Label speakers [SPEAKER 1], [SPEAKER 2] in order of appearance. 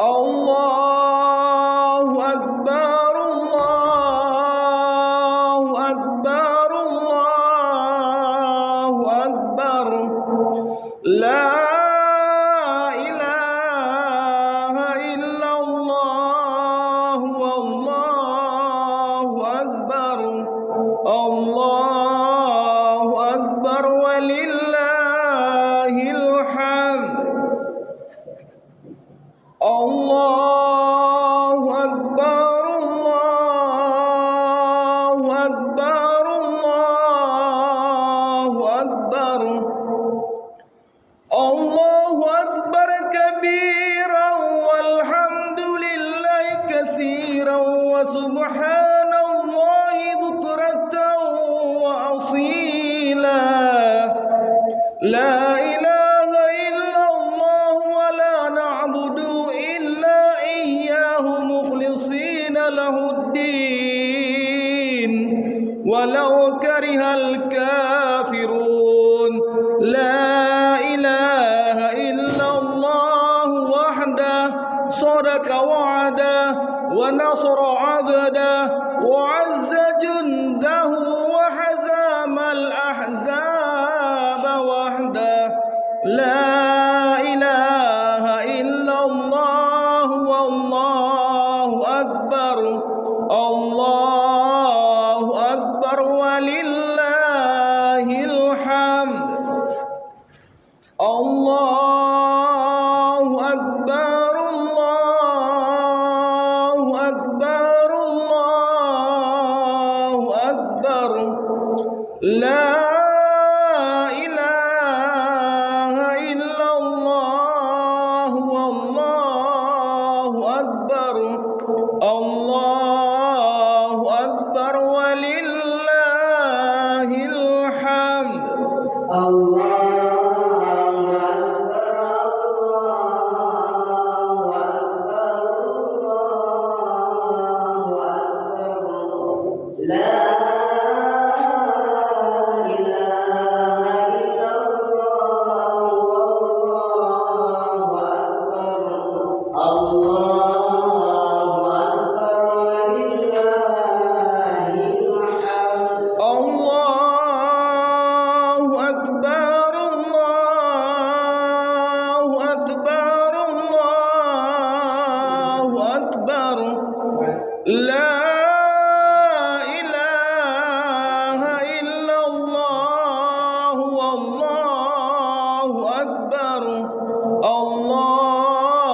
[SPEAKER 1] الله أكبر الله أكبر الله أكبر لا إله إلا الله والله أكبر الله أكبر ولله الحمد الله أكبر الله أكبر الله أكبر الله أكبر كبيرا والحمد لله كثيرا وسبحان الله بكرة وأصيلا لا إله إلا الله ولا نعبد إلا إياه مخلصين له الدين ولو كره الكافرون لا إله إلا الله وحده صدق وعده ونصر عبده وعز جنده وحزم الأحزاب وحده لا إله إلا الله والله أكبر الله أكبر ولله الحمد الله أكبر الله أكبر الله أكبر لا إله إلا الله والله أكبر الله أكبر ولله الحمد الله لا